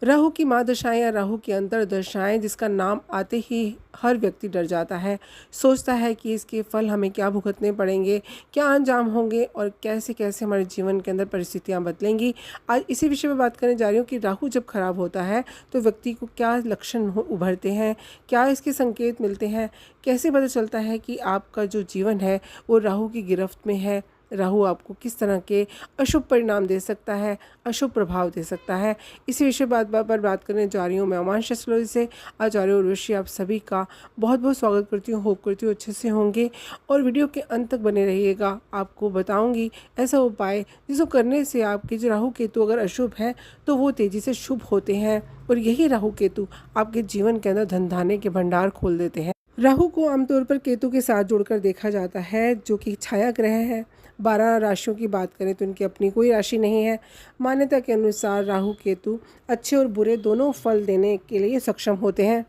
राहु की महादशाएं या राहु की अंतर्दशाएं जिसका नाम आते ही हर व्यक्ति डर जाता है, सोचता है कि इसके फल हमें क्या भुगतने पड़ेंगे, क्या अंजाम होंगे और कैसे कैसे हमारे जीवन के अंदर परिस्थितियां बदलेंगी। आज इसी विषय में बात करने जा रही हूँ कि राहु जब खराब होता है तो व्यक्ति को क्या लक्षण उभरते हैं, क्या इसके संकेत मिलते हैं, कैसे पता चलता है कि आपका जो जीवन है वो राहु की गिरफ्त में है। राहु आपको किस तरह के अशुभ परिणाम दे सकता है, अशुभ प्रभाव दे सकता है, इसी विषय पर बात करने जा रही हूँ मैं उमांश एस्ट्रोलॉजी से आचार्य उर्वशी। आप सभी का बहुत बहुत स्वागत करती हूँ, होप करती हूँ अच्छे से होंगे और वीडियो के अंत तक बने रहिएगा। आपको बताऊँगी ऐसा उपाय जिसको करने से आपके जो राहु केतु अगर अशुभ है तो वो तेज़ी से शुभ होते हैं और यही राहु केतु आपके जीवन के अंदर धन धान्य के भंडार खोल देते हैं। राहु को आमतौर पर केतु के साथ जोड़कर देखा जाता है, जो कि छाया ग्रह है। 12 राशियों की बात करें तो इनकी अपनी कोई राशि नहीं है। मान्यता के अनुसार राहु केतु अच्छे और बुरे दोनों फल देने के लिए सक्षम होते हैं।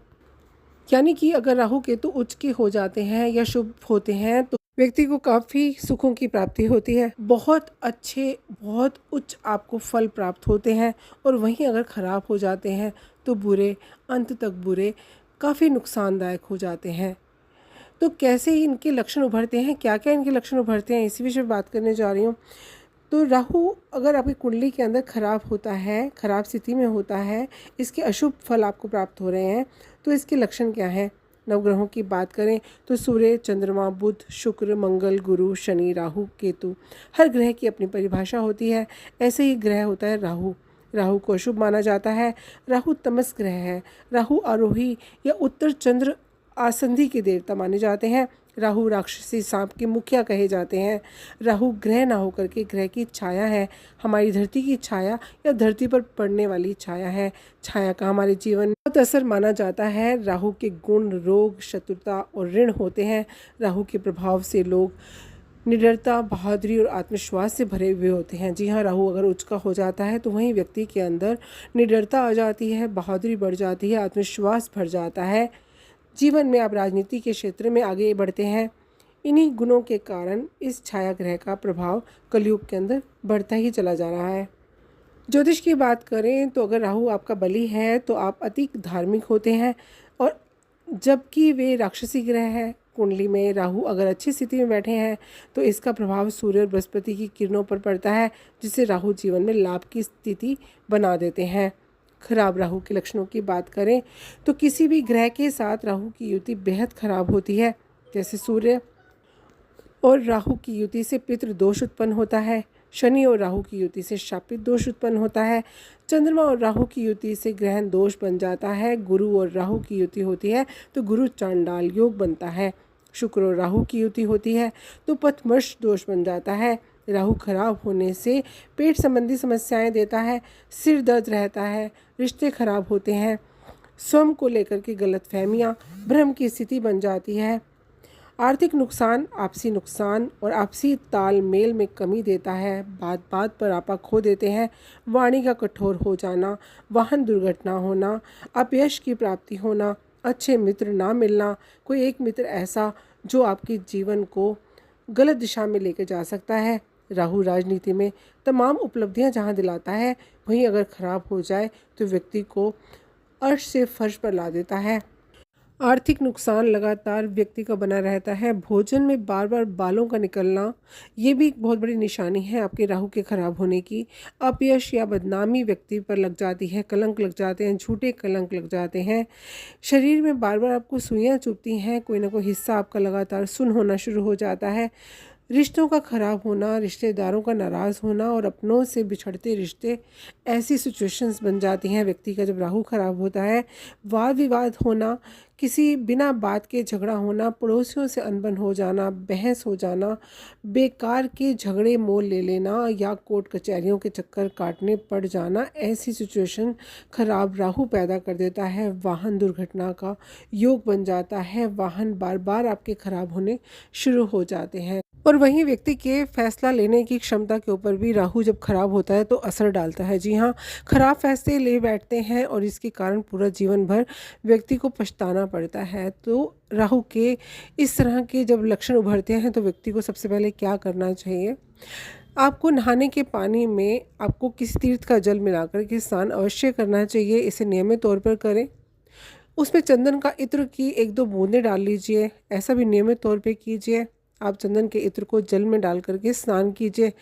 यानी कि अगर राहु केतु उच्च के हो जाते हैं या शुभ होते हैं तो व्यक्ति को काफ़ी सुखों की प्राप्ति होती है, बहुत अच्छे बहुत उच्च आपको फल प्राप्त होते हैं। और वहीं अगर खराब हो जाते हैं तो बुरे, अंत तक बुरे, काफ़ी नुकसानदायक हो जाते हैं। तो कैसे इनके लक्षण उभरते हैं, क्या क्या इनके लक्षण उभरते हैं, इसी विषय में बात करने जा रही हूँ। तो राहु अगर आपकी कुंडली के अंदर खराब होता है, खराब स्थिति में होता है, इसके अशुभ फल आपको प्राप्त हो रहे हैं, तो इसके लक्षण क्या हैं। नवग्रहों की बात करें तो सूर्य, चंद्रमा, बुध, शुक्र, मंगल, गुरु, शनि, राहु, केतु, हर ग्रह की अपनी परिभाषा होती है। ऐसे ही ग्रह होता है राहु। राहु को अशुभ माना जाता है। राहु तमस ग्रह है। राहु आरोही या उत्तर चंद्र आसंधि के देवता माने जाते हैं। राहु राक्षसी सांप के मुखिया कहे जाते हैं। राहु ग्रह ना होकर के ग्रह की छाया है, हमारी धरती की छाया या धरती पर पड़ने वाली छाया है। छाया का हमारे जीवन में बहुत असर माना जाता है। राहु के गुण रोग, शत्रुता और ऋण होते हैं। राहु के प्रभाव से लोग निडरता, बहादुरी और आत्मविश्वास से भरे हुए होते हैं। जी हाँ, राहु अगर उच्च का हो जाता है तो वहीं व्यक्ति के अंदर निडरता आ जाती है, बहादुरी बढ़ जाती है, आत्मविश्वास भर जाता है। जीवन में आप राजनीति के क्षेत्र में आगे बढ़ते हैं। इन्हीं गुणों के कारण इस छाया ग्रह का प्रभाव कलयुग के अंदर बढ़ता ही चला जा रहा है। ज्योतिष की बात करें तो अगर राहु आपका बली है तो आप अति धार्मिक होते हैं, और जबकि वे राक्षसी ग्रह है। कुंडली में राहु अगर अच्छी स्थिति में बैठे हैं तो इसका प्रभाव सूर्य और बृहस्पति की किरणों पर पड़ता है, जिससे राहु जीवन में लाभ की स्थिति बना देते हैं। खराब राहु के लक्षणों की बात करें तो किसी भी ग्रह के साथ राहु की युति बेहद खराब होती है। जैसे सूर्य और राहु की युति से पितृ दोष उत्पन्न होता है। शनि और राहु की युति से शापित दोष उत्पन्न होता है। चंद्रमा और राहु की युति से ग्रहण दोष बन जाता है। गुरु और राहु की युति होती है तो गुरु चांडाल योग बनता है। शुक्र और राहु की युति होती है तो पथमर्श दोष बन जाता है। राहु खराब होने से पेट संबंधी समस्याएं देता है, सिर दर्द रहता है, रिश्ते खराब होते हैं, स्वयं को लेकर के गलतफहमियां, भ्रम की स्थिति बन जाती है। आर्थिक नुकसान, आपसी नुकसान और आपसी तालमेल में कमी देता है। बात बात पर आपा खो देते हैं। वाणी का कठोर हो जाना, वाहन दुर्घटना होना, अपयश की प्राप्ति होना, अच्छे मित्र ना मिलना, कोई एक मित्र ऐसा जो आपके जीवन को गलत दिशा में लेकर जा सकता है। राहु राजनीति में तमाम उपलब्धियां जहां दिलाता है, वहीं अगर खराब हो जाए तो व्यक्ति को अर्श से फर्श पर ला देता है। आर्थिक नुकसान लगातार व्यक्ति का बना रहता है। भोजन में बार बार बालों का निकलना, ये भी एक बहुत बड़ी निशानी है आपके राहु के खराब होने की। अपयश या बदनामी व्यक्ति पर लग जाती है, कलंक लग जाते हैं, झूठे कलंक लग जाते हैं। शरीर में बार बार आपको सुइयां चुभती हैं, कोई ना कोई हिस्सा आपका लगातार सुन्न होना शुरू हो जाता है। रिश्तों का खराब होना, रिश्तेदारों का नाराज़ होना और अपनों से बिछड़ते रिश्ते, ऐसी सिचुएशंस बन जाती हैं व्यक्ति का जब राहु खराब होता है। वाद विवाद होना, किसी बिना बात के झगड़ा होना, पड़ोसियों से अनबन हो जाना, बहस हो जाना, बेकार के झगड़े मोल ले लेना या कोर्ट कचहरियों के चक्कर काटने पड़ जाना, ऐसी सिचुएशन खराब राहु पैदा कर देता है। वाहन दुर्घटना का योग बन जाता है। वाहन बार बार आपके खराब होने शुरू हो जाते हैं। और वहीं व्यक्ति के फैसला लेने की क्षमता के ऊपर भी राहु जब खराब होता है तो असर डालता है। जी हाँ, खराब फैसले ले बैठते हैं और इसके कारण पूरा जीवन भर व्यक्ति को पछताना पड़ता है। तो राहु के इस तरह के जब लक्षण उभरते हैं तो व्यक्ति को सबसे पहले क्या करना चाहिए। आपको नहाने के पानी में आपको किसी तीर्थ का जल मिलाकर के स्नान अवश्य करना चाहिए। इसे नियमित तौर पर करें। उसमें चंदन का इत्र की 1-2 बूंदें डाल लीजिए। ऐसा भी नियमित तौर पे कीजिए। आप चंदन के इत्र को जल में डाल करके स्नान कीजिए।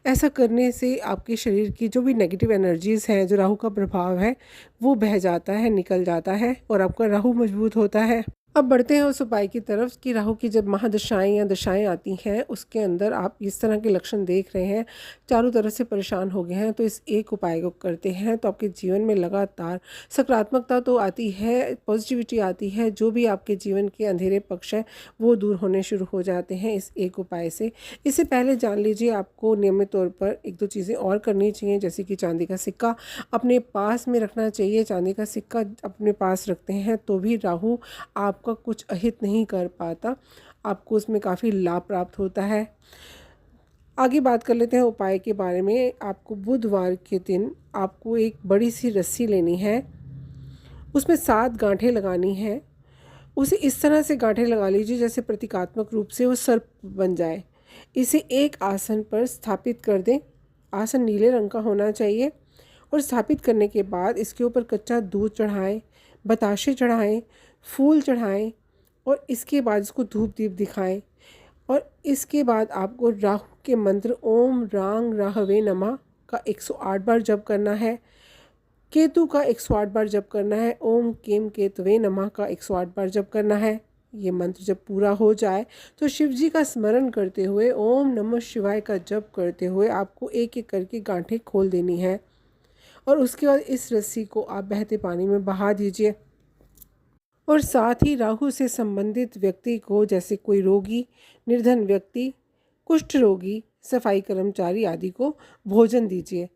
ऐसा करने से आपके शरीर की जो भी नेगेटिव एनर्जीज़ हैं, जो राहु का प्रभाव है, वो बह जाता है, निकल जाता है और आपका राहु मजबूत होता है। अब बढ़ते हैं उस उपाय की तरफ कि राहु की जब महादशाएं या दशाएं आती हैं, उसके अंदर आप इस तरह के लक्षण देख रहे हैं, चारों तरफ से परेशान हो गए हैं, तो इस एक उपाय को करते हैं तो आपके जीवन में लगातार सकारात्मकता तो आती है, पॉजिटिविटी आती है। जो भी आपके जीवन के अंधेरे पक्ष हैं वो दूर होने शुरू हो जाते हैं इस एक उपाय से। इससे पहले जान लीजिए, आपको नियमित तौर पर 1-2 चीज़ें और करनी चाहिए, जैसे कि चांदी का सिक्का अपने पास में रखना चाहिए। चांदी का सिक्का अपने पास रखते हैं तो भी राहु आपका कुछ अहित नहीं कर पाता, आपको उसमें काफ़ी लाभ प्राप्त होता है। आगे बात कर लेते हैं उपाय के बारे में। आपको बुधवार के दिन आपको एक बड़ी सी रस्सी लेनी है, उसमें 7 गांठें लगानी है। उसे इस तरह से गांठें लगा लीजिए जैसे प्रतीकात्मक रूप से वो सर्प बन जाए। इसे एक आसन पर स्थापित कर दें। आसन नीले रंग का होना चाहिए और स्थापित करने के बाद इसके ऊपर कच्चा दूध चढ़ाएं, बताशे चढ़ाएं, फूल चढ़ाएं और इसके बाद इसको धूप दीप दिखाएं। और इसके बाद आपको राहु के मंत्र ओम रांग राहवे नमः का 108 बार जप करना है। केतु का 108 बार जप करना है। ओम केम केतवे नमः का 108 बार जप करना है। ये मंत्र जब पूरा हो जाए तो शिव जी का स्मरण करते हुए ओम नमः शिवाय का जप करते हुए आपको एक एक करके गांठें खोल देनी है और उसके बाद इस रस्सी को आप बहते पानी में बहा दीजिए। और साथ ही राहु से संबंधित व्यक्ति को, जैसे कोई रोगी, निर्धन व्यक्ति, कुष्ठ रोगी, सफाई कर्मचारी आदि को भोजन दीजिए।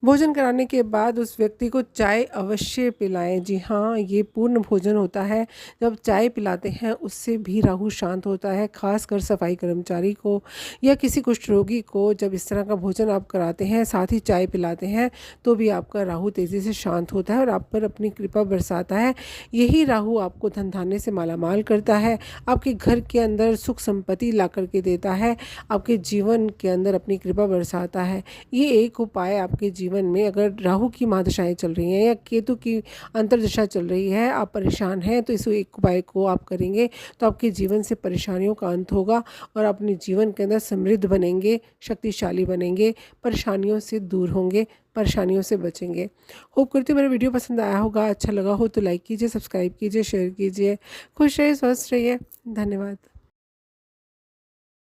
भोजन कराने के बाद उस व्यक्ति को चाय अवश्य पिलाएं। जी हाँ, ये पूर्ण भोजन होता है। जब चाय पिलाते हैं उससे भी राहु शांत होता है। खासकर सफाई कर्मचारी को या किसी कुष्ठ रोगी को जब इस तरह का भोजन आप कराते हैं, साथ ही चाय पिलाते हैं, तो भी आपका राहु तेज़ी से शांत होता है और आप पर अपनी कृपा बरसाता है। यही राहु आपको धन धान्य से मालामाल करता है, आपके घर के अंदर सुख संपत्ति ला करके देता है, आपके जीवन के अंदर अपनी कृपा बरसाता है। ये एक उपाय आपके जीवन में, अगर राहु की महादशाएं चल रही हैं या केतु की अंतर्दशा चल रही है, आप परेशान हैं, तो इस एक उपाय को आप करेंगे तो आपके जीवन से परेशानियों का अंत होगा और अपने जीवन के अंदर समृद्ध बनेंगे, शक्तिशाली बनेंगे, परेशानियों से दूर होंगे, परेशानियों से बचेंगे। होप करती हूँ मेरा वीडियो पसंद आया होगा। अच्छा लगा हो तो लाइक कीजिए, सब्सक्राइब कीजिए, शेयर कीजिए। खुश रहिए, स्वस्थ रहिए। धन्यवाद।